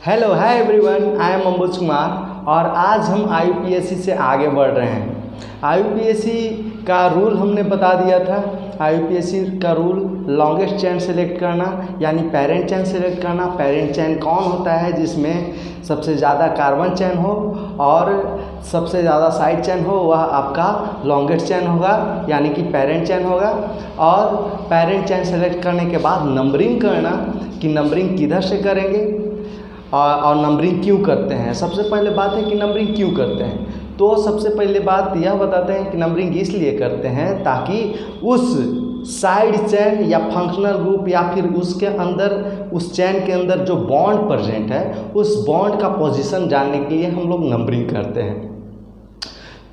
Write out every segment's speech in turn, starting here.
Hello hi everyone, I am Ambuj Kumar और आज हम IUPAC से आगे बढ़ रहे हैं। IUPAC का रूल हमने बता दिया था। IUPAC का रूल लॉन्गेस्ट चेन सेलेक्ट करना यानी पेरेंट चेन सेलेक्ट करना। पेरेंट चेन कौन होता है? जिसमें सबसे ज़्यादा कार्बन चेन हो और सबसे ज़्यादा साइड चेन हो, वह आपका लॉन्गेस्ट चेन होगा यानी कि पेरेंट चेन होगा। और पेरेंट चेन सेलेक्ट करने के बाद नंबरिंग करना कि नंबरिंग किधर से करेंगे और नंबरिंग क्यों करते हैं। सबसे पहले बात है कि नंबरिंग क्यों करते हैं। तो सबसे पहले बात यह बताते हैं कि नंबरिंग इसलिए करते हैं ताकि उस साइड चेन या फंक्शनल ग्रुप या फिर उसके अंदर उस चेन के अंदर जो बॉन्ड प्रेजेंट है उस बॉन्ड का पोजीशन जानने के लिए हम लोग नंबरिंग करते हैं।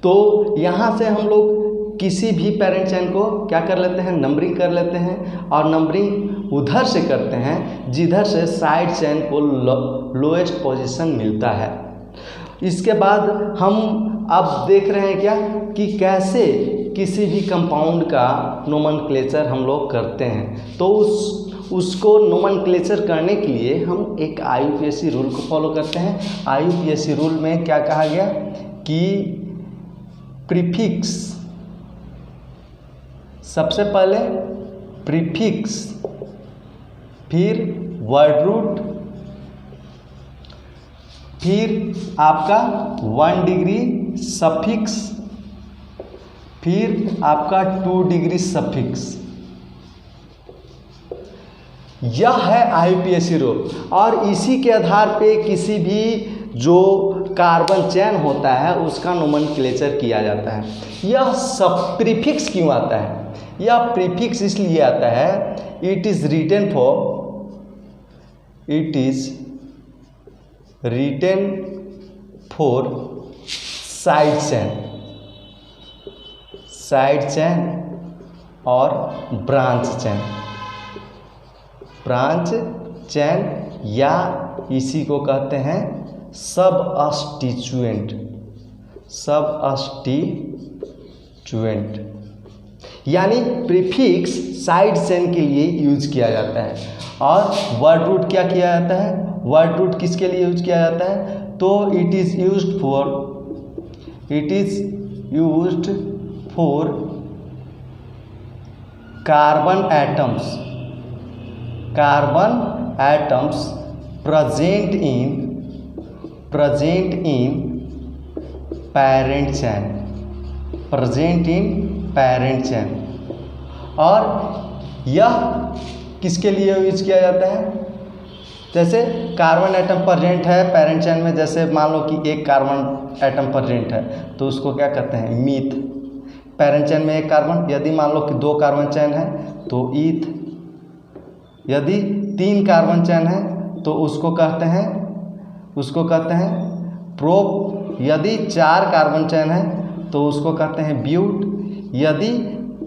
तो यहाँ से हम लोग किसी भी पेरेंट चेन को क्या कर लेते हैं, नंबरिंग कर लेते हैं। और नंबरिंग उधर से करते हैं जिधर से साइड चेन को लोएस्ट पोजीशन मिलता है। इसके बाद हम अब देख रहे हैं क्या कि कैसे किसी भी कंपाउंड का नोमेनक्लेचर हम लोग करते हैं। तो उसको नोमेनक्लेचर करने के लिए हम एक IUPAC रूल को फॉलो करते हैं। IUPAC रूल में क्या कहा गया कि प्रीफिक्स, सबसे पहले प्रीफिक्स, फिर वर्ड रूट, फिर आपका 1 डिग्री सफिक्स, फिर आपका 2 डिग्री सफिक्स। यह है IUPAC रूल। और इसी के आधार पे किसी भी जो कार्बन चेन होता है उसका नोमेनक्लेचर किया जाता है। यह सब प्रीफिक्स क्यों आता है? यह प्रीफिक्स इसलिए आता है, it is written for side chain और ब्रांच चेन या इसी को कहते हैं सबस्टिट्यूएंट। यानी प्रीफिक्स साइड चेन के लिए यूज किया जाता है। और वर्ड रूट क्या किया जाता है? वर्ड रूट किसके लिए यूज किया जाता है? तो it is used for carbon atoms present in parent chain। और यह किसके लिए यूज किया जाता है? जैसे कार्बन एटम प्रेजेंट है पेरेंट चेन में, जैसे मान लो कि एक कार्बन एटम प्रेजेंट है तो उसको क्या कहते हैं? मीथ। पेरेंट चेन में एक कार्बन, यदि मान लो कि 2 कार्बन चेन है तो ईथ। यदि 3 कार्बन चेन है तो उसको कहते हैं प्रोप। यदि 4 कार्बन चेन है तो उसको कहते हैं ब्यूट। यदि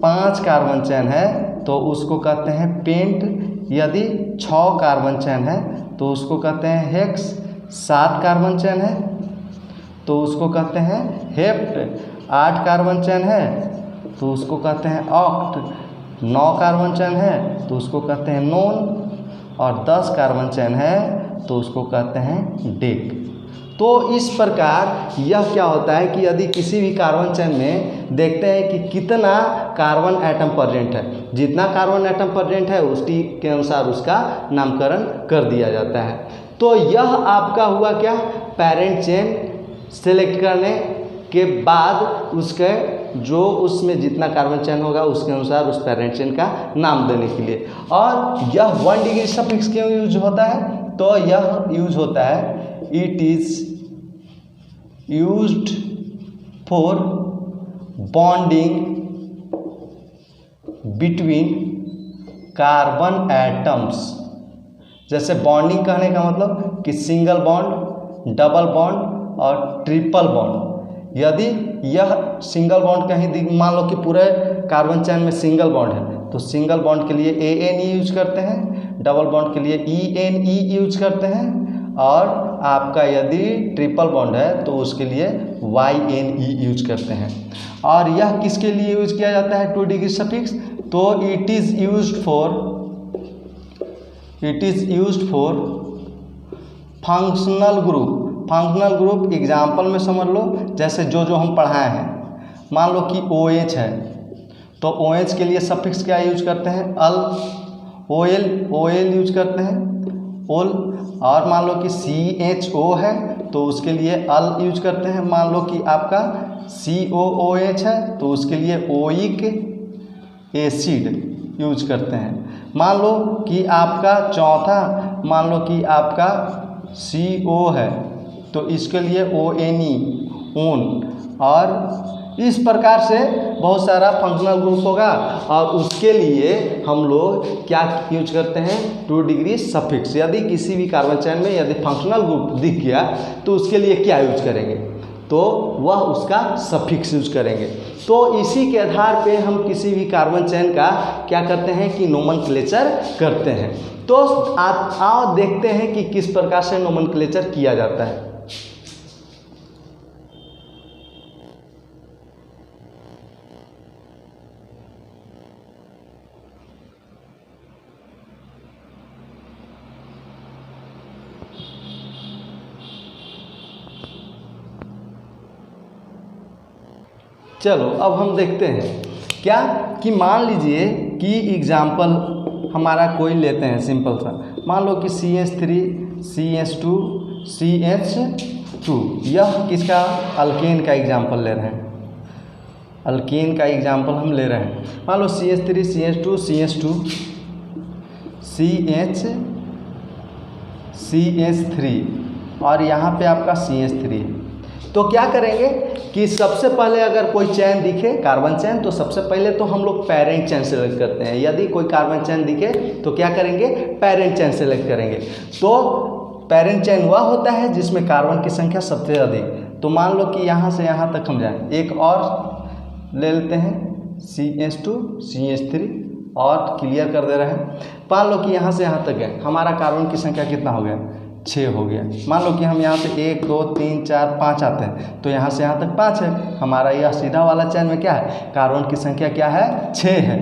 5 कार्बन चेन है तो उसको कहते हैं पेंट। यदि 6 कार्बन चेन है तो उसको कहते हैं हेक्स। 7 कार्बन चेन है तो उसको कहते हैं हेप्ट। 8 कार्बन चेन है तो उसको कहते हैं ऑक्ट। 9 कार्बन चेन है तो उसको कहते हैं नोन। और 10 कार्बन चेन है तो उसको कहते हैं डेक। तो इस प्रकार यह क्या होता है कि यदि किसी भी कार्बन चेन में देखते हैं कि कितना कार्बन एटम प्रेजेंट है, जितना कार्बन एटम प्रेजेंट है उसी के अनुसार उसका नामकरण कर दिया जाता है। तो यह आपका हुआ क्या, पेरेंट चेन सेलेक्ट करने के बाद उसके जो उसमें जितना कार्बन चेन होगा उसके अनुसार उस पेरेंट चेन का नाम देने के लिए। और यह 1 डिग्री सफिक्स क्यों यूज होता है? तो यह यूज होता है, it is used for bonding between carbon atoms. जैसे बॉन्डिंग कहने का मतलब कि सिंगल बॉन्ड, डबल बॉन्ड और ट्रिपल बॉन्ड। यदि यह सिंगल बॉन्ड कहीं मान लो कि पूरे कार्बन चेन में सिंगल बॉन्ड है तो सिंगल बॉन्ड के लिए ANE यूज करते हैं, डबल बॉन्ड के लिए ENE यूज करते हैं। और आपका यदि ट्रिपल बॉन्ड है तो उसके लिए YNE यूज करते हैं। और यह किसके लिए यूज किया जाता है 2 डिग्री सफिक्स? तो it is used for functional group example में समझ लो, जैसे जो हम पढ़ाए हैं। मान लो कि OH है, तो OH के लिए सफिक्स क्या यूज करते हैं? अल। OL यूज करते हैं, ओल। और मान लो कि CHO है तो उसके लिए अल यूज करते हैं। मान लो कि आपका COOH है तो उसके लिए ओइक एसिड यूज करते हैं। मान लो कि आपका चौथा, मान लो कि आपका CO है तो इसके लिए ONE, ओन। और इस प्रकार से बहुत सारा फंक्शनल ग्रुप होगा और उसके लिए हम लोग क्या यूज करते हैं? 2 डिग्री सफिक्स। यदि किसी भी कार्बन चेन में यदि फंक्शनल ग्रुप दिख गया तो उसके लिए क्या यूज करेंगे? तो वह उसका सफिक्स यूज करेंगे। तो इसी के आधार पे हम किसी भी कार्बन चेन का क्या करते हैं कि नोमेनक्लेचर करते हैं। तो आओ देखते हैं कि किस प्रकार से नोमेनक्लेचर किया जाता है। चलो अब हम देखते हैं क्या कि मान लीजिए कि एग्जाम्पल हमारा कोई लेते हैं सिंपल सा। मान लो कि CH3 CH2 CH2, यह किसका? अल्केन का एग्जाम्पल ले रहे हैं। अल्केन का एग्जाम्पल हम ले रहे हैं। मान लो CH3 CH2 CH2 CH3 और यहाँ पे आपका CH3 है। तो क्या करेंगे कि सबसे पहले अगर कोई चैन दिखे कार्बन चैन तो सबसे पहले तो हम लोग पेरेंट चैन सेलेक्ट करते हैं। यदि कोई कार्बन चैन दिखे तो क्या करेंगे? पेरेंट चैन सेलेक्ट करेंगे। तो पेरेंट चैन वह होता है जिसमें कार्बन की संख्या सबसे अधिक। तो मान लो कि यहाँ से यहाँ तक हम जाएं, एक और ले लेते हैं CH2 CH3 और क्लियर कर दे रहे हैं। मान लो कि यहाँ से यहाँ तक गए, हमारा कार्बन की संख्या कितना हो गया? 6 हो गया। मान लो कि हम यहाँ से 1 2 3 4 5 आते हैं तो यहाँ से यहाँ तक 5 है। हमारा यह सीधा वाला चैन में क्या है? कार्बन की संख्या क्या है? 6 है।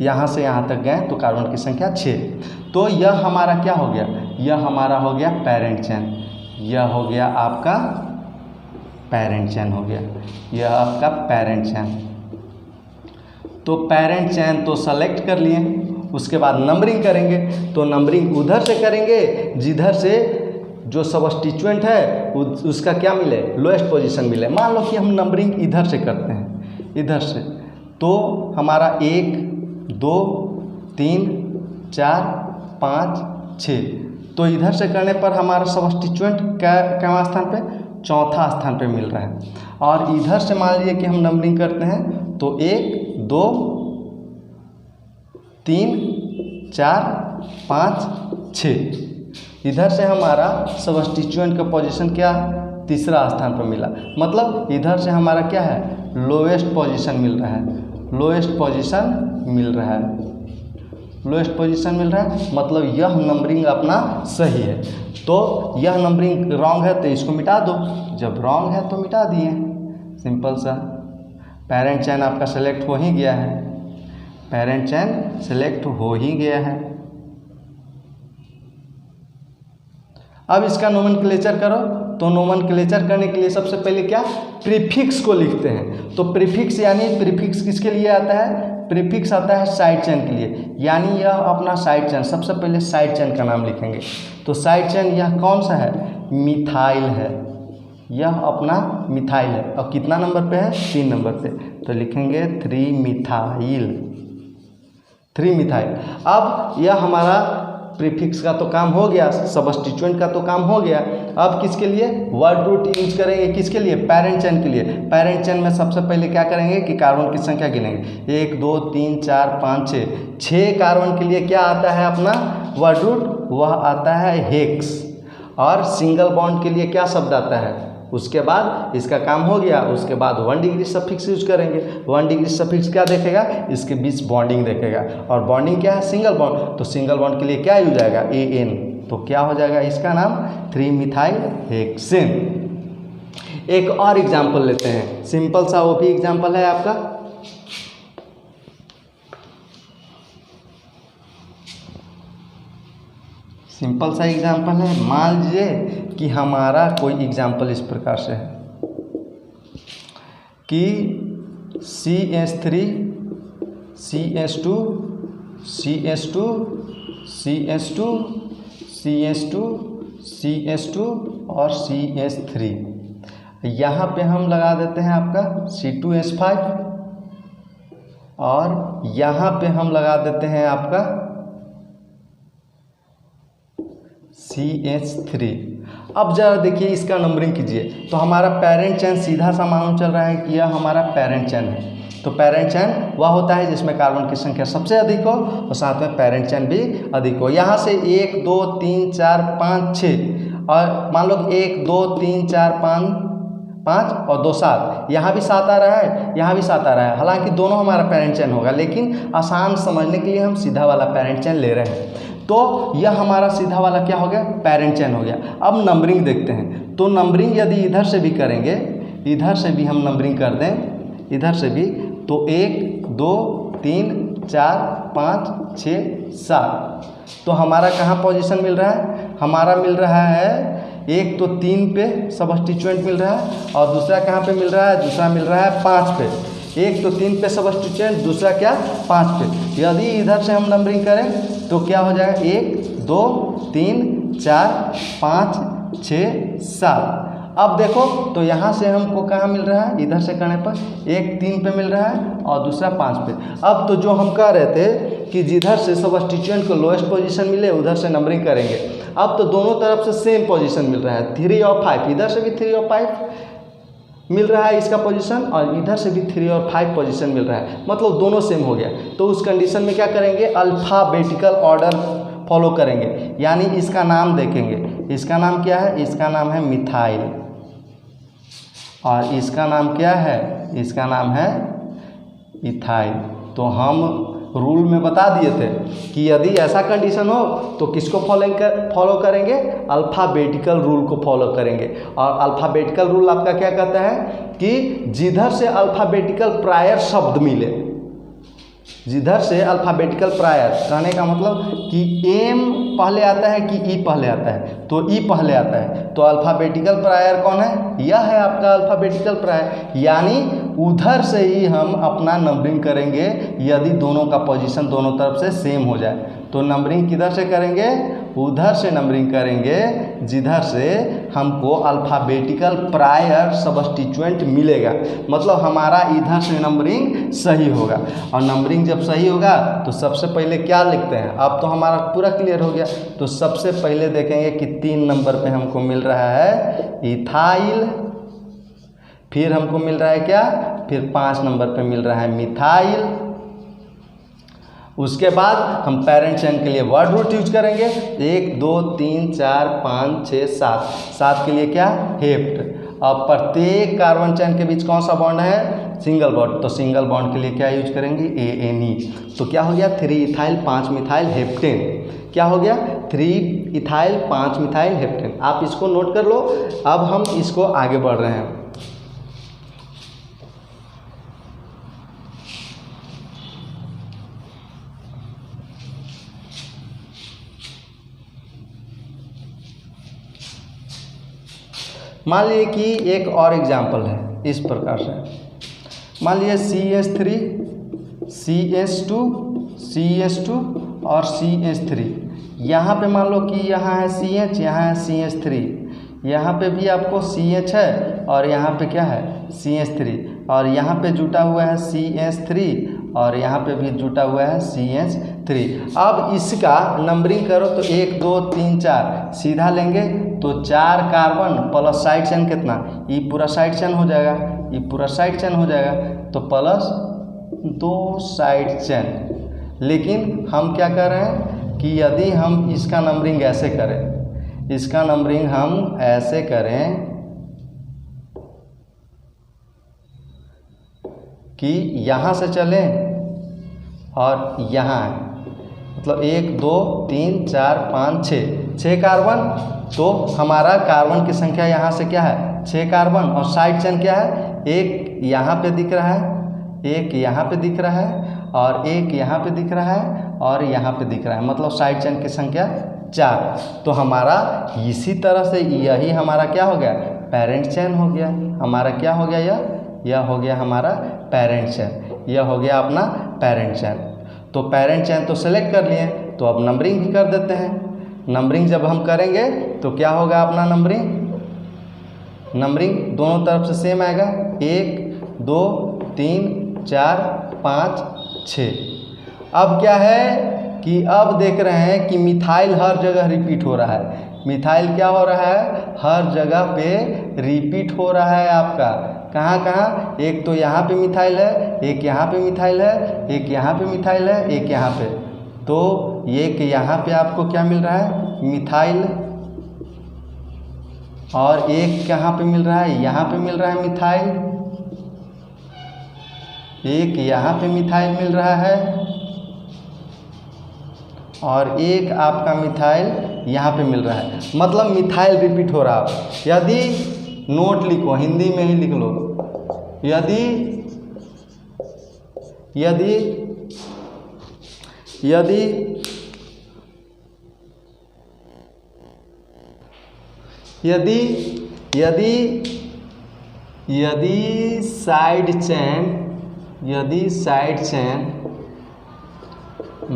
यहाँ से यहाँ तक गए तो कार्बन की संख्या 6। तो यह हमारा क्या हो गया? यह हमारा हो गया पेरेंट चैन। यह हो गया आपका पेरेंट चैन हो गया। यह आपका पेरेंट चैन। तो पेरेंट चैन तो सेलेक्ट कर लिए, उसके बाद नंबरिंग करेंगे। तो नंबरिंग उधर से करेंगे जिधर से जो सबस्टिट्यूएंट है उसका क्या मिले? लोएस्ट पोजीशन मिले। मान लो कि हम नंबरिंग इधर से करते हैं, इधर से, तो हमारा 1 2 3 4 5 6। तो इधर से करने पर हमारा सबस्टिट्यूएंट क्या स्थान पे? चौथा स्थान पे मिल रहा है। और इधर से मान लीजिए कि हम नंबरिंग करते हैं तो 1 2 3 4 5 6। इधर से हमारा सबस्टिट्यूएंट का पोजीशन क्या? तीसरा स्थान पर मिला। मतलब इधर से हमारा क्या है? लोएस्ट पोजीशन मिल रहा है। लोएस्ट पोजीशन मिल रहा है। लोएस्ट पोजीशन मिल रहा है मतलब यह नंबरिंग अपना सही है। तो यह नंबरिंग रॉन्ग है तो इसको मिटा दो, जब रॉन्ग है तो मिटा दिए, सिंपल सा। पेरेंट चैन आपका सेलेक्ट हो ही गया है। पेरेंट चैन सेलेक्ट हो ही गया है। अब इसका नोमेनक्लेचर करो। तो नोमेनक्लेचर करने के लिए सबसे पहले क्या? प्रीफिक्स को लिखते हैं। तो प्रीफिक्स यानी प्रीफिक्स किसके लिए आता है? प्रीफिक्स आता है साइड चेन के लिए, यानी यह अपना साइड चेन। सबसे पहले साइड चेन का नाम लिखेंगे। तो साइड चेन यह कौन सा है? मिथाइल है। यह अपना मिथाइल है। और कितना नंबर पे है? 3 नंबर पे। तो लिखेंगे 3 मिथाइल। 3 मिथाइल। अब यह हमारा प्रीफिक्स का तो काम हो गया, सबस्टिट्यूएंट का तो काम हो गया। अब किसके लिए? वर्ड रूट यूज करेंगे। किसके लिए? पेरेंट चेन के लिए। पेरेंट चेन में सबसे पहले क्या करेंगे कि कार्बन की संख्या गिनेंगे। 1 2 3 4 5 6। 6 कार्बन के लिए क्या आता है अपना वर्ड रूट? वह आता है हेक्स। और सिंगल बॉन्ड के लिए क्या शब्द आता है? उसके बाद इसका काम हो गया। उसके बाद 1 डिग्री सफिक्स यूज करेंगे। 1 डिग्री सफिक्स क्या देखेगा? इसके बीच बॉन्डिंग देखेगा। और बॉन्डिंग क्या है? Single bond. तो सिंगल बॉन्ड के लिए क्या यूज आएगा? AN। तो क्या हो जाएगा इसका नाम? 3 मिथाइल हेक्सेन। एक और एग्जाम्पल लेते हैं, सिंपल सा, वो भी एग्जाम्पल है आपका। सिंपल सा एग्जाम्पल है। मान लीजिए कि हमारा कोई एग्जाम्पल इस प्रकार से है कि CH3 CH2 CH2 CH2 CH2 CH2 और CH3। यहाँ पे हम लगा देते हैं आपका C2H5 और यहाँ पे हम लगा देते हैं आपका CH3। अब जरा देखिए इसका नंबरिंग कीजिए। तो हमारा पेरेंट चेन सीधा सा मालूम चल रहा है कि यह हमारा पेरेंट चेन है। तो पेरेंट चेन वह होता है जिसमें कार्बन की संख्या सबसे अधिक हो और साथ में पेरेंट चेन भी अधिक हो। यहाँ से 1 2 3 4 5 6 और मान लो 1 2 3 4 5 और 2 7, यहाँ भी 7 आ रहा है, यहाँ भी 7 आ रहा है। हालांकि दोनों हमारा पेरेंट चेन होगा, लेकिन आसान समझने के लिए हम सीधा वाला पेरेंट चेन ले रहे हैं। तो यह हमारा सीधा वाला क्या हो गया, पेरेंट चेन हो गया। अब नंबरिंग देखते हैं। तो नंबरिंग यदि इधर से भी करेंगे, इधर से भी हम नंबरिंग कर दें, इधर से भी, तो 1 2 3 4 5 6 7। तो हमारा कहाँ पोजीशन मिल रहा है, हमारा मिल रहा है एक तो 3 पे सब्स्टिट्यूएंट मिल रहा है और दूसरा कहाँ पे मिल रहा है, दूसरा मिल रहा है 5 पे। एक तो 3 पे सब्स्टिट्यूएंट, दूसरा क्या 5 पे। यदि इधर से हम नंबरिंग करें तो क्या हो जाएगा, 1 2 3 4 5 6 7। अब देखो तो यहाँ से हमको कहाँ मिल रहा है, इधर से करने पर एक 3 पे मिल रहा है और दूसरा 5 पे। अब तो जो हम कह रहे थे कि जिधर से सब्स्टिट्यूएंट को लोएस्ट पोजीशन मिले उधर से नंबरिंग करेंगे। अब तो दोनों तरफ से सेम पोजीशन मिल रहा है, 3 और 5। इधर से भी 3 और 5 मिल रहा है इसका पोजीशन और इधर से भी 3 और 5 पोजीशन मिल रहा है, मतलब दोनों सेम हो गया। तो उस कंडीशन में क्या करेंगे, अल्फ़ाबेटिकल ऑर्डर फॉलो करेंगे, यानी इसका नाम देखेंगे। इसका नाम क्या है, इसका नाम है मिथाइल और इसका नाम क्या है, इसका नाम है इथाइल। तो हम रूल में बता दिए थे कि यदि ऐसा कंडीशन हो तो किसको फॉलो करेंगे, अल्फ़ाबेटिकल रूल को फॉलो करेंगे। और अल्फ़ाबेटिकल रूल आपका क्या कहता है कि जिधर से अल्फ़ाबेटिकल प्रायर शब्द मिले, जिधर से अल्फ़ाबेटिकल प्रायर, कहने का मतलब कि एम पहले आता है कि ई पहले आता है, तो ई पहले आता है। तो अल्फ़ाबेटिकल प्रायर कौन है, यह है आपका अल्फ़ाबेटिकल प्रायर। यानी उधर से ही हम अपना नंबरिंग करेंगे यदि दोनों का पोजीशन दोनों तरफ से सेम हो जाए। तो नंबरिंग किधर से करेंगे, उधर से नंबरिंग करेंगे जिधर से हमको अल्फ़ाबेटिकल प्रायर सब्स्टिट्यूएंट मिलेगा, मतलब हमारा इधर से नंबरिंग सही होगा। और नंबरिंग जब सही होगा तो सबसे पहले क्या लिखते हैं, अब तो हमारा पूरा क्लियर हो गया। तो सबसे पहले देखेंगे कि 3 नंबर पे हमको मिल रहा है इथाइल, फिर हमको मिल रहा है क्या, फिर 5 नंबर पे मिल रहा है मिथाइल। उसके बाद हम पेरेंट चेन के लिए वर्ड रूट यूज करेंगे, 1 2 3 4 5 6 7। 7 के लिए क्या, हेप्ट। अब प्रत्येक कार्बन चेन के बीच कौन सा बॉन्ड है, सिंगल बॉन्ड। तो सिंगल बॉन्ड के लिए क्या यूज करेंगे, ANE। तो क्या हो गया, 3 इथाइल 5 मिथाइल हेप्टेन। क्या हो गया, 3 इथाइल 5 मिथाइल हेप्टेन। आप इसको नोट कर लो। अब हम इसको आगे बढ़ रहे हैं। मान लीजिए कि एक और एग्जाम्पल है इस प्रकार से। मान लीजिए CH3 CH2 CH2 और CH3। यहाँ पे मान लो कि यहाँ है CH, यहाँ है CH3, यहाँ पे भी आपको CH है और यहाँ पे क्या है CH3, और यहाँ पे जुटा हुआ है CH3 और यहाँ पे भी जुटा हुआ है CH3। अब इसका नंबरिंग करो तो 1 2 3 4 सीधा लेंगे तो 4 कार्बन प्लस साइड चेन कितना, ये पूरा साइड चेन हो जाएगा, ये पूरा साइड चेन हो जाएगा, तो प्लस 2 साइड चेन। लेकिन हम क्या कर रहे हैं कि यदि हम इसका नंबरिंग ऐसे करें, इसका नंबरिंग हम ऐसे करें कि यहाँ से चलें और यहाँ है, मतलब 1 2 3 4 5 6 कार्बन। तो हमारा कार्बन की संख्या यहाँ से क्या है 6 कार्बन, और साइड चेन क्या है, एक यहाँ पे दिख रहा है, एक यहाँ पे दिख रहा है और एक यहाँ पे दिख रहा है और यहाँ पे दिख रहा है, मतलब साइड चेन की संख्या 4। तो हमारा इसी तरह से यही हमारा क्या हो गया, पेरेंट चेन हो गया। हमारा क्या हो गया, यह हो गया हमारा पेरेंट चेन, यह हो गया अपना पेरेंट चेन। तो पेरेंट चेन तो सेलेक्ट कर लिए, तो अब नंबरिंग भी कर देते हैं। नंबरिंग जब हम करेंगे तो क्या होगा अपना नंबरिंग दोनों तरफ से सेम आएगा, 1 2 3 4 5 6। अब क्या है कि अब देख रहे हैं कि मिथाइल हर जगह रिपीट हो रहा है। मिथाइल क्या हो रहा है, हर जगह पे रिपीट हो रहा है आपका। कहाँ कहाँ, एक तो यहाँ पे मिथाइल है, एक यहाँ पे मिथाइल है, एक यहाँ पे मिथाइल है, एक यहाँ पे। तो ये कि यहाँ पे आपको क्या मिल रहा है, मिथाइल, और एक कहाँ पे मिल रहा है, यहाँ पे मिल रहा है मिथाइल, एक यहाँ पे मिथाइल मिल रहा है, और एक आपका मिथाइल यहाँ पे मिल रहा है। मतलब मिथाइल रिपीट हो रहा है। यदि नोट लिखो, हिंदी में ही लिख लो, यदि यदि यदि यदि यदि यदि साइड चेन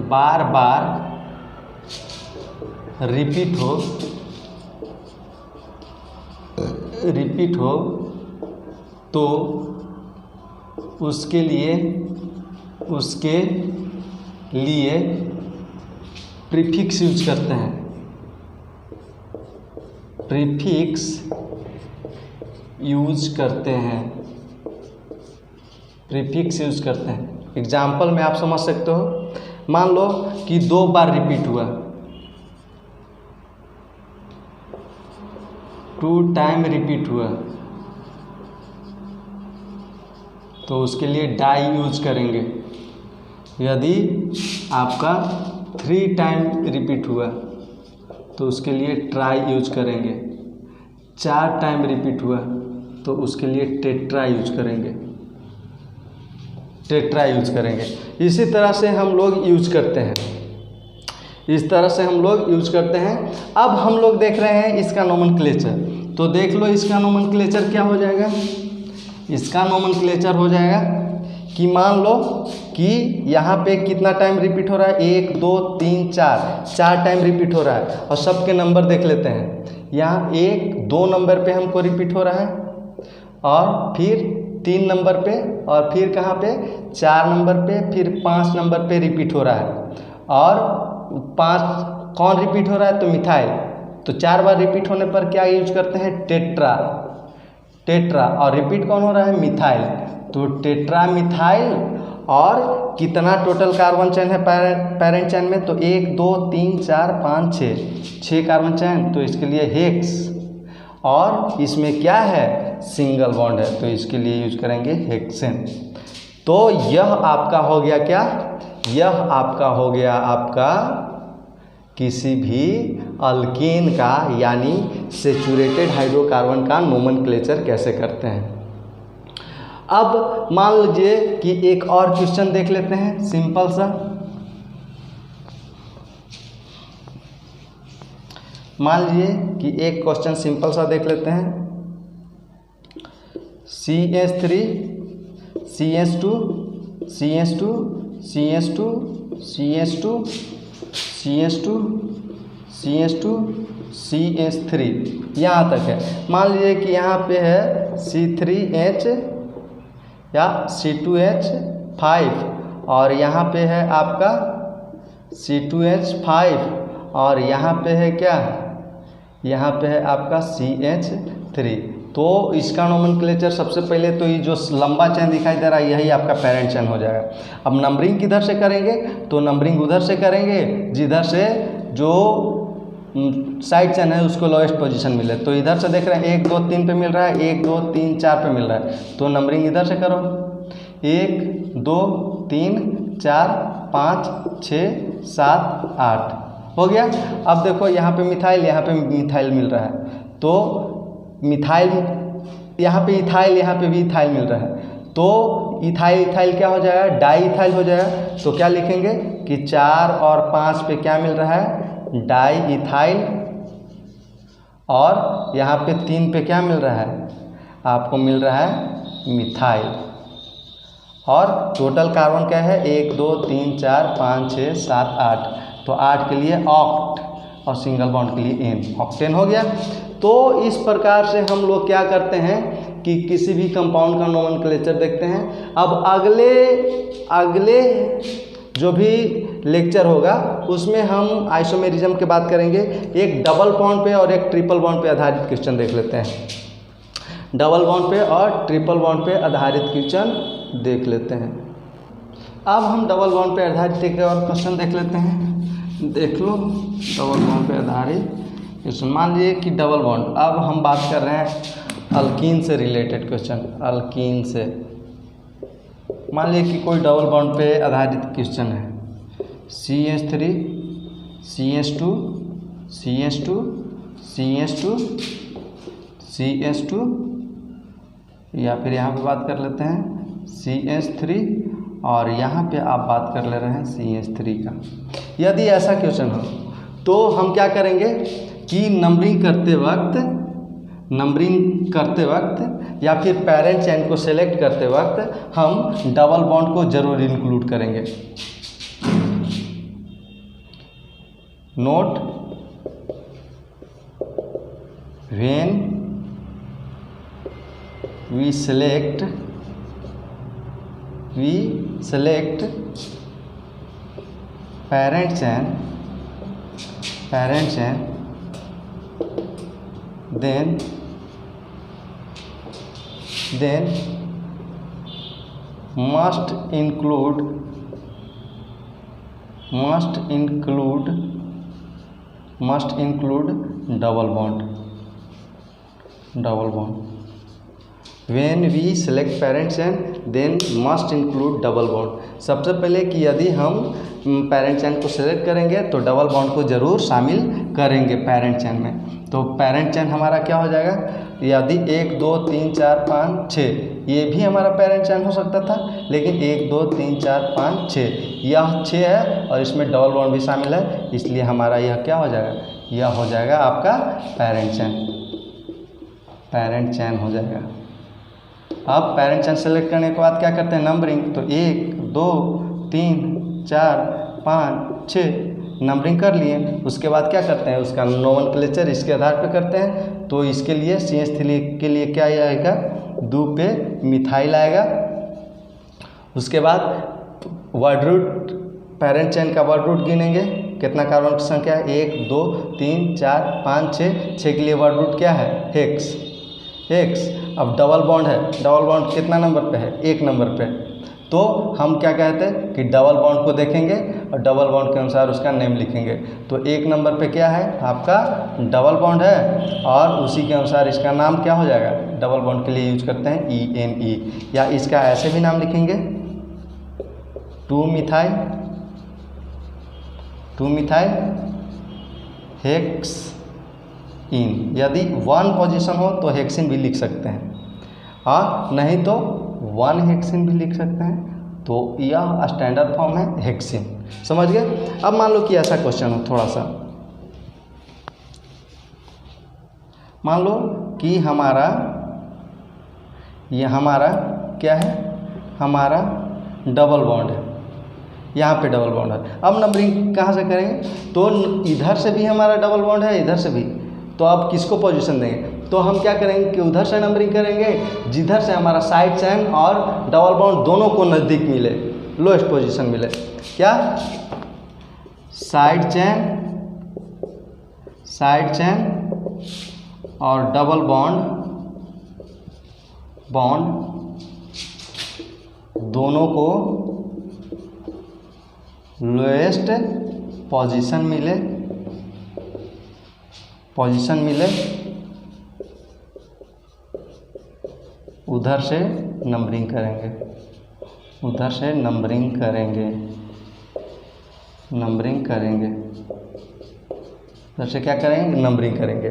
बार बार रिपीट हो तो उसके लिए प्रीफिक्स यूज करते हैं। प्रीफिक्स यूज करते हैं। एग्जाम्पल में आप समझ सकते हो, मान लो कि 2 बार रिपीट हुआ, 2 टाइम रिपीट हुआ, तो उसके लिए डाई यूज करेंगे। यदि आपका 3 टाइम रिपीट हुआ तो उसके लिए ट्राई यूज करेंगे। 4 टाइम रिपीट हुआ तो उसके लिए टेट्रा यूज करेंगे। इसी तरह से हम लोग यूज करते हैं। अब हम लोग देख रहे हैं इसका नोमेनक्लेचर। तो देख लो इसका नोमेनक्लेचर क्या हो जाएगा। इसका नोमेनक्लेचर हो जाएगा कि मान लो कि यहाँ पे कितना टाइम रिपीट हो रहा है, 1 2 3 4 टाइम रिपीट हो रहा है। और सबके नंबर देख लेते हैं। यहाँ 1 2 नंबर पे हमको रिपीट हो रहा है, और फिर 3 नंबर पे, और फिर कहाँ पे 4 नंबर पे, फिर 5 नंबर पे रिपीट हो रहा है। और 5 कौन रिपीट हो रहा है, तो मिथाइल। तो 4 बार रिपीट होने पर क्या यूज करते हैं, टेट्रा। और रिपीट कौन हो रहा है, मिथाइल। तो टेट्रा मिथाइल। और कितना टोटल कार्बन चेन है पेरेंट चेन में, तो 1 2 3 4 5 6 कार्बन चेन। तो इसके लिए हेक्स। और इसमें क्या है, सिंगल बॉन्ड है, तो इसके लिए यूज करेंगे हेक्सेन। तो यह आपका हो गया क्या, यह आपका हो गया आपका किसी भी अल्कीन का यानी सैचुरेटेड हाइड्रोकार्बन का नोमेनक्लेचर कैसे करते हैं। अब मान लीजिए कि एक और क्वेश्चन देख लेते हैं, सिंपल सा। मान लीजिए कि एक क्वेश्चन सिंपल सा देख लेते हैं। CH3 CH2 CH2 CH2 CH2 CH2 CH2 CH3 यहाँ तक है। मान लीजिए कि यहाँ पे है C3H या C2H5, और यहाँ पे है आपका C2H5, और यहाँ पे है क्या, यहाँ पे है आपका CH3। तो इसका नोमेनक्लेचर सबसे पहले तो ये जो लंबा चेन दिखाई दे रहा है यही आपका पेरेंट चेन हो जाएगा। अब नंबरिंग किधर से करेंगे, तो नंबरिंग उधर से करेंगे जिधर से जो साइड चेन है उसको लोएस्ट पोजीशन मिले। तो इधर से देख रहे हैं 1 2 3 पे मिल रहा है, 1 2 3 4 पे मिल रहा है। तो नंबरिंग इधर से करो, 1 2 3 4 5 6 7 8 हो गया। अब देखो यहाँ पे मिथाइल, यहाँ पे मिथाइल मिल रहा है। तो मिथाइल यहाँ पे इथाइल, यहाँ पे भी इथाइल मिल रहा है। तो इथाइल क्या हो जाएगा, डाई इथाइल हो जाएगा। तो क्या लिखेंगे कि 4 और 5 पे क्या मिल रहा है, डाई इथाइल, और यहाँ पे 3 पे क्या मिल रहा है आपको, मिल रहा है मिथाइल। और टोटल कार्बन क्या है 1 2 3 4 5 6 7 8, तो 8 के लिए ऑक्ट और सिंगल बॉन्ड के लिए एन, ऑक्टेन हो गया। तो इस प्रकार से हम लोग क्या करते हैं कि किसी भी कंपाउंड का नोमेनक्लेचर देखते हैं। अब अगले जो भी लेक्चर होगा उसमें हम आइसोमेरिज्म की बात करेंगे। एक डबल बॉन्ड पे और एक ट्रिपल बॉन्ड पे आधारित क्वेश्चन देख लेते हैं। डबल बॉन्ड पे और ट्रिपल बॉन्ड पे आधारित क्वेश्चन देख लेते हैं। अब हम डबल बॉन्ड पे आधारित एक और क्वेश्चन देख लेते हैं। देख लो डबल बॉन्ड पे आधारित क्वेश्चन। मान लीजिए कि डबल बॉन्ड, अब हम बात कर रहे हैं अल्कीन से रिलेटेड क्वेश्चन। अल्कीन से मान लीजिए कि कोई डबल बॉन्ड पे आधारित क्वेश्चन है, CH3 CH2 CH2 CH2 CH2, या फिर यहाँ पे बात कर लेते हैं CH3, और यहाँ पे आप बात कर ले रहे हैं CH3 का। यदि ऐसा क्वेश्चन हो तो हम क्या करेंगे कि नंबरिंग करते वक्त या फिर पेरेंट चेन को सेलेक्ट करते वक्त हम डबल बॉन्ड को जरूर इंक्लूड करेंगे। Note, when we select parent chain, then must include double bond. When we select parent chain then must include double bond। सबसे पहले कि यदि हम पेरेंट चेन को सेलेक्ट करेंगे तो डबल बॉन्ड को ज़रूर शामिल करेंगे पेरेंट चेन में। तो पेरेंट चेन हमारा क्या हो जाएगा, यदि 1 2 3 4 5 6 ये भी हमारा पेरेंट चेन हो सकता था, लेकिन 1 2 3 4 5 6 यह 6 है और इसमें डबल बॉन्ड भी शामिल है, इसलिए हमारा यह क्या हो जाएगा, यह हो जाएगा आपका पेरेंट चेन हो जाएगा। अब पेरेंट चेन सेलेक्ट करने के बाद क्या करते हैं, नंबरिंग। तो 1 2 3 4 5 6 नंबरिंग कर लिए। उसके बाद क्या करते हैं, उसका नोमेनक्लेचर इसके आधार पर करते हैं। तो इसके लिए CH3 के लिए क्या आएगा, 2 पे मिथाइल आएगा। उसके बाद वर्ड रूट, पेरेंट चेन का वर्ड रूट गिनेंगे, कितना कार्बन की संख्या है, 1 2 3 4 5 6 के लिए वर्ड रूट क्या है, हेक्स। अब डबल बॉन्ड है, डबल बॉन्ड कितना नंबर पे है, 1 नंबर पे। तो हम क्या कहते हैं कि डबल बॉन्ड को देखेंगे और डबल बॉन्ड के अनुसार उसका नेम लिखेंगे। तो 1 नंबर पे क्या है आपका डबल बॉन्ड है, और उसी के अनुसार इसका नाम क्या हो जाएगा, डबल बॉन्ड के लिए यूज करते हैं ENE, या इसका ऐसे भी नाम लिखेंगे 2 मिथाइल हेक्स इन। यदि 1 पोजीशन हो तो हेक्सिन भी लिख सकते हैं, हाँ नहीं तो 1 हेक्सिन भी लिख सकते हैं। तो यह स्टैंडर्ड फॉर्म है हेक्सिन, समझ गए। अब मान लो कि ऐसा क्वेश्चन हो, थोड़ा सा मान लो कि ये हमारा क्या है, हमारा डबल बॉन्ड है, यहाँ पे डबल बॉन्ड है। अब नंबरिंग कहाँ से करेंगे, तो इधर से भी हमारा डबल बॉन्ड है, इधर से भी। तो अब किसको पोजीशन देंगे, तो हम क्या करेंगे कि उधर से नंबरिंग करेंगे जिधर से हमारा साइड चेन और डबल बॉन्ड दोनों को नज़दीक मिले, लोएस्ट पोजीशन मिले। क्या, साइड चेन और डबल बॉन्ड दोनों को लोएस्ट पोजीशन मिले, उधर से नंबरिंग करेंगे, उधर से नंबरिंग से क्या करेंगे, नंबरिंग करेंगे।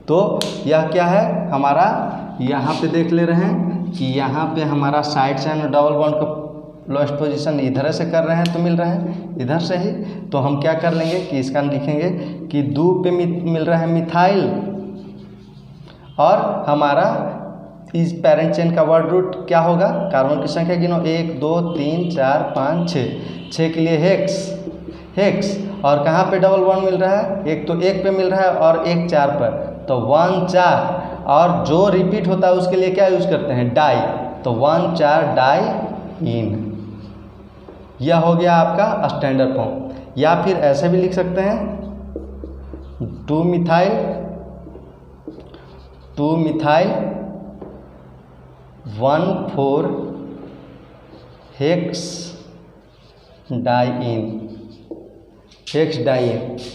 तो यह क्या है हमारा, यहाँ पे देख ले रहे हैं कि यहाँ पे हमारा साइड चेन और डबल बॉन्ड का लोएस्ट पोजीशन इधर से कर रहे हैं तो मिल रहा है इधर से ही, तो हम क्या कर लेंगे कि इसका लिखेंगे कि 2 पे मिल रहा है मिथाइल, और हमारा इस पेरेंट चेन का वर्ड रूट क्या होगा, कार्बन की संख्या गिनो 1 2 3 4 5 6 के लिए हेक्स, और कहाँ पे डबल बॉन्ड मिल रहा है, एक तो 1 पे मिल रहा है और एक 4 पर, तो 1 4, और जो रिपीट होता है उसके लिए क्या यूज करते हैं, डाई, तो 1 4 डाई इन। यह हो गया आपका स्टैंडर्ड फॉर्म। या फिर ऐसे भी लिख सकते हैं 2 मिथाइल 1 4 हेक्स डाइइन,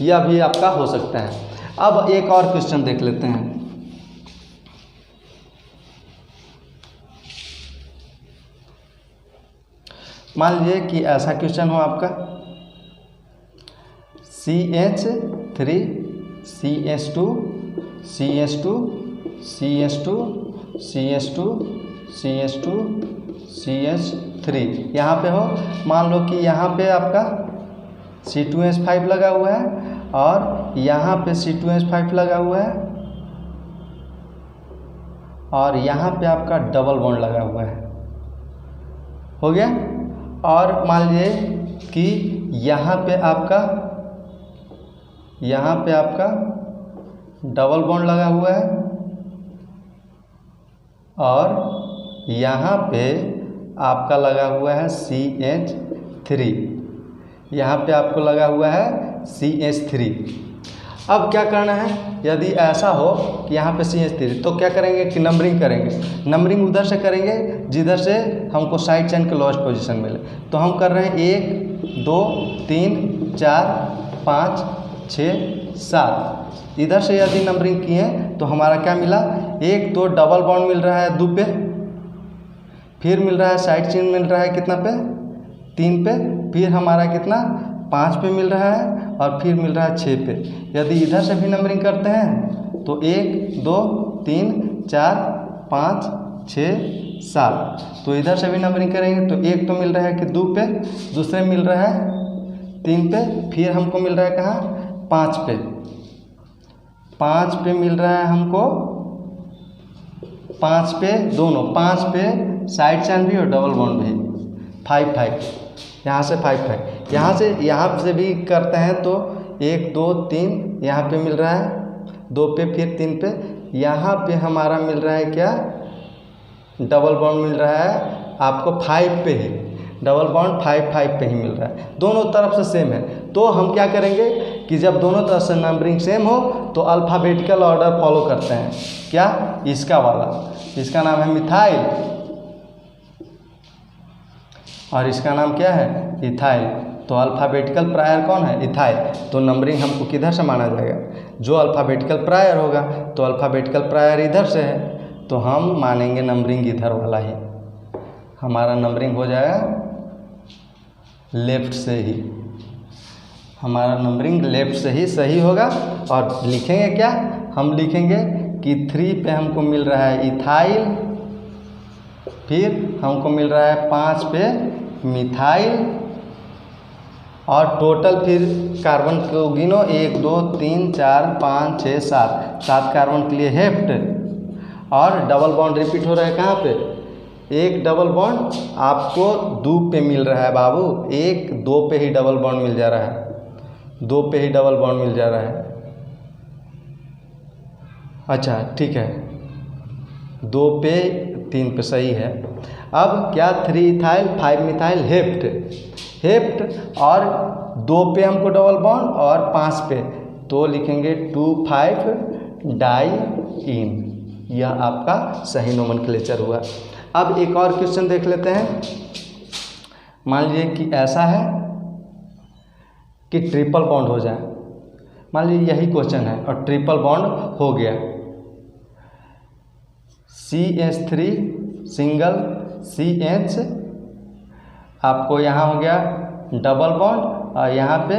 यह भी आपका हो सकता है। अब एक और क्वेश्चन देख लेते हैं। मान लीजिए कि ऐसा क्वेश्चन हो आपका CH3 CH2 CH2 CH2 CH2 CH2 CH3, यहाँ पे हो, मान लो कि यहाँ पे आपका C2H5 लगा हुआ है और यहाँ पे C2H5 लगा हुआ है और यहाँ पे आपका डबल बॉन्ड लगा हुआ है, हो गया। और मान लीजिए कि यहाँ पे आपका डबल बॉन्ड लगा हुआ है और यहाँ पे आपका लगा हुआ है CH3, यहाँ पे आपको लगा हुआ है CH3। अब क्या करना है, यदि ऐसा हो कि यहाँ पे CH3, तो क्या करेंगे कि नंबरिंग करेंगे, नंबरिंग उधर से करेंगे जिधर से हमको साइड चेन के लोएस्ट पोजीशन मिले। तो हम कर रहे हैं 1 2 3 4 5 6 7, इधर से यदि नंबरिंग किए तो हमारा क्या मिला, एक तो डबल बॉन्ड मिल रहा है 2 पे, फिर मिल रहा है साइड चेन मिल रहा है कितना पे 3 पे, फिर हमारा कितना 5 पे मिल रहा है और फिर मिल रहा है 6 पे। यदि इधर से भी नंबरिंग करते हैं तो 1 2 3 4 5 6 7, तो इधर से भी नंबरिंग करेंगे तो एक तो मिल रहा है कि 2 पे, दूसरे मिल रहा है 3 पे, फिर हमको मिल रहा है कहाँ 5 पे, 5 पे मिल रहा है हमको, 5 पे दोनों, 5 पे साइड चेन भी और डबल बॉन्ड भी, 5 5, यहाँ से 5 5, यहाँ से भी करते हैं तो 1 2 3 यहाँ पे मिल रहा है 2 पे, फिर 3 पे, यहाँ पे हमारा मिल रहा है क्या, डबल बॉन्ड मिल रहा है आपको 5 पे ही, डबल बॉन्ड 5 5 पे ही मिल रहा है, दोनों तरफ से सेम है। तो हम क्या करेंगे कि जब दोनों तरफ से नंबरिंग सेम हो तो अल्फ़ाबेटिकल ऑर्डर फॉलो करते हैं, क्या, इसका वाला, इसका नाम है मिथाइल और इसका नाम क्या है, इथाइल, तो अल्फ़ाबेटिकल प्रायर कौन है, इथाइल, तो नंबरिंग हमको किधर से माना जाएगा, जो अल्फ़ाबेटिकल प्रायर होगा, तो अल्फ़ाबेटिकल प्रायर इधर से है तो हम मानेंगे नंबरिंग इधर वाला ही, हमारा नंबरिंग हो जाएगा लेफ़्ट से ही, हमारा नंबरिंग लेफ़्ट से ही सही होगा। और लिखेंगे क्या, हम लिखेंगे कि 3 पे हमको मिल रहा है इथाइल, फिर हमको मिल रहा है 5 पे मिथाइल, और टोटल फिर कार्बन को गिनो 1 2 3 4 5 6 7 कार्बन के लिए हेप्ट, और डबल बॉन्ड रिपीट हो रहा है कहाँ पे, एक डबल बॉन्ड आपको 2 पे मिल रहा है बाबू, 1 2 पे ही डबल बॉन्ड मिल जा रहा है, 2 पे ही डबल बॉन्ड मिल जा रहा है। अच्छा ठीक है, 2 पे 3 पे सही है। अब क्या 3 इथाइल 5 मिथाइल हेप्ट और 2 पे हमको डबल बॉन्ड और 5 पे, तो लिखेंगे 2 5 डाइइन, यह आपका सही नोमेनक्लेचर हुआ। अब एक और क्वेश्चन देख लेते हैं। मान लीजिए कि ऐसा है कि ट्रिपल बॉन्ड हो जाए, मान लीजिए यही क्वेश्चन है और ट्रिपल बॉन्ड हो गया, CH3 सिंगल CH, आपको यहाँ हो गया डबल बॉन्ड और यहाँ पे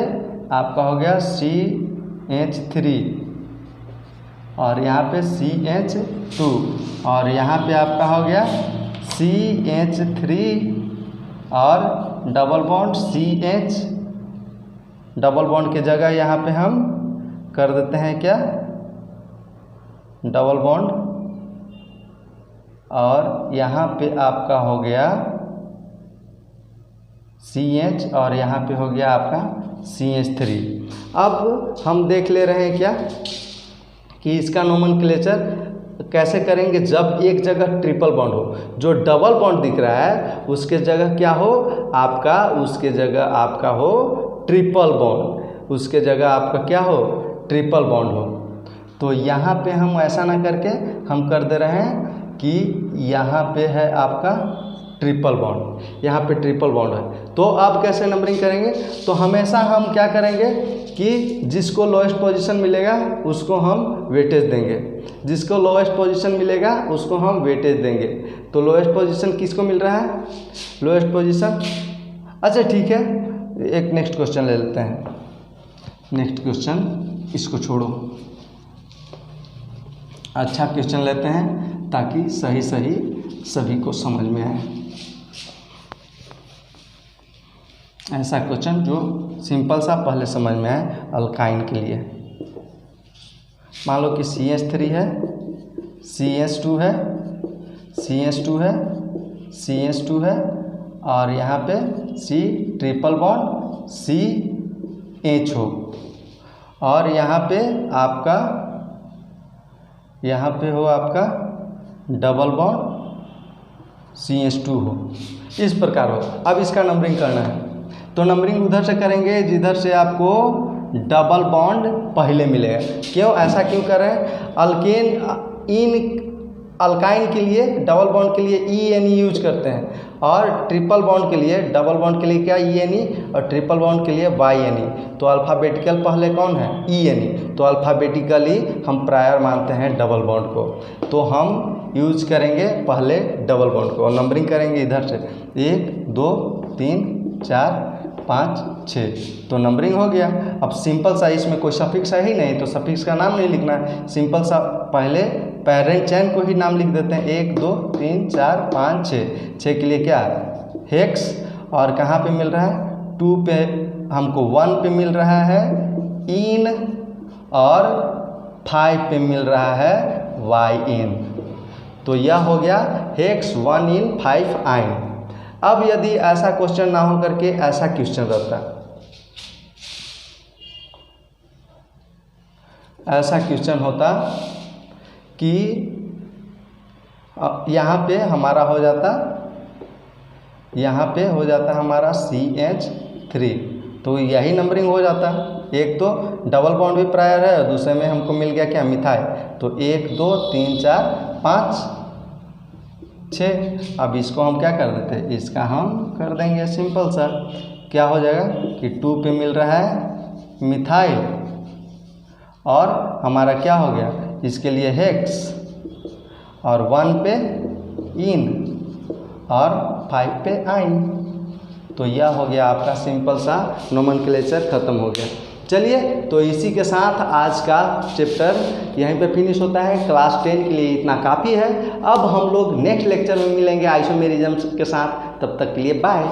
आपका हो गया CH3 और यहाँ पे CH2 और यहाँ पे आपका हो गया CH3 और double bond CH, double bond की जगह यहाँ पे हम कर देते हैं क्या, डबल बॉन्ड, और यहाँ पे आपका हो गया CH और यहाँ पे हो गया आपका CH3। अब हम देख ले रहे हैं क्या कि इसका नोमेनक्लेचर कैसे करेंगे। जब एक जगह ट्रिपल बॉन्ड हो, जो डबल बॉन्ड दिख रहा है उसके जगह क्या हो आपका, उसके जगह आपका हो ट्रिपल बॉन्ड, उसके जगह आपका क्या हो ट्रिपल बॉन्ड हो। तो यहाँ पे हम ऐसा ना करके हम कर दे रहे हैं कि यहाँ पे है आपका ट्रिपल बॉन्ड, यहाँ पे ट्रिपल बॉन्ड है। तो आप कैसे नंबरिंग करेंगे, तो हमेशा हम क्या करेंगे कि जिसको लोएस्ट पोजीशन मिलेगा उसको हम वेटेज देंगे, जिसको लोएस्ट पोजीशन मिलेगा उसको हम वेटेज देंगे। तो लोएस्ट पोजीशन किसको मिल रहा है, लोएस्ट पोजीशन। अच्छा ठीक है, एक नेक्स्ट क्वेश्चन ले लेते हैं। नेक्स्ट क्वेश्चन इसको छोड़ो, अच्छा क्वेश्चन लेते हैं ताकि सही सही सभी को समझ में आए। ऐसा क्वेश्चन जो सिंपल सा पहले समझ में आए अल्काइन के लिए। मान लो कि CH3 है, CH2 है, CH2 है, CH2 है और यहाँ पे C ट्रिपल बॉन्ड CH हो, और यहाँ पे आपका, यहाँ पे हो आपका डबल बॉन्ड CH2 हो, इस प्रकार हो। अब इसका नंबरिंग करना है, तो नंबरिंग उधर से करेंगे जिधर से आपको डबल बॉन्ड पहले मिलेगा। क्यों, ऐसा क्यों कर रहे हैं, अल्केन इन अल्काइन के लिए डबल बॉन्ड के लिए ENE यूज करते हैं, और ट्रिपल बॉन्ड के लिए, डबल बॉन्ड के लिए क्या ENE, और ट्रिपल बॉन्ड के लिए YNE। तो अल्फ़ाबेटिकल पहले कौन है ENE, तो अल्फ़ाबेटिकली हम प्रायर मानते हैं डबल बॉन्ड को, तो हम यूज करेंगे पहले डबल बॉन्ड को और नंबरिंग करेंगे इधर से 1 2 3 4 5 6। तो नंबरिंग हो गया। अब सिंपल सा, इसमें कोई सफिक्स है ही नहीं तो सफिक्स का नाम नहीं लिखना है, सिंपल सा पहले पेरेंट चैन को ही नाम लिख देते हैं 1 2 3 4 5 6। 6 के लिए क्या हेक्स, और कहाँ पे मिल रहा है 2 पे, हमको 1 पे मिल रहा है इन, और 5 पे मिल रहा है YN। तो यह हो गया हेक्स 1 इन 5 आइन। अब यदि ऐसा क्वेश्चन ना हो करके ऐसा क्वेश्चन रहता, ऐसा क्वेश्चन होता कि यहाँ पे हमारा हो जाता, यहाँ पे हो जाता हमारा CH3, तो यही नंबरिंग हो जाता। एक तो डबल बॉन्ड भी प्रायर है और दूसरे में हमको मिल गया क्या मिथाइल, तो 1 2 3 4 5 6। अब इसको हम क्या कर देते हैं, इसका हम कर देंगे सिंपल सा, क्या हो जाएगा कि 2 पे मिल रहा है मिथाइल, और हमारा क्या हो गया इसके लिए हेक्स, और 1 पे इन, और 5 पे आइन। तो यह हो गया आपका सिंपल सा नोमेनक्लेचर खत्म हो गया। चलिए, तो इसी के साथ आज का चैप्टर यहीं पे फिनिश होता है। क्लास 10 के लिए इतना काफ़ी है। अब हम लोग नेक्स्ट लेक्चर में मिलेंगे आइसोमेरिज्म के साथ, तब तक के लिए बाय।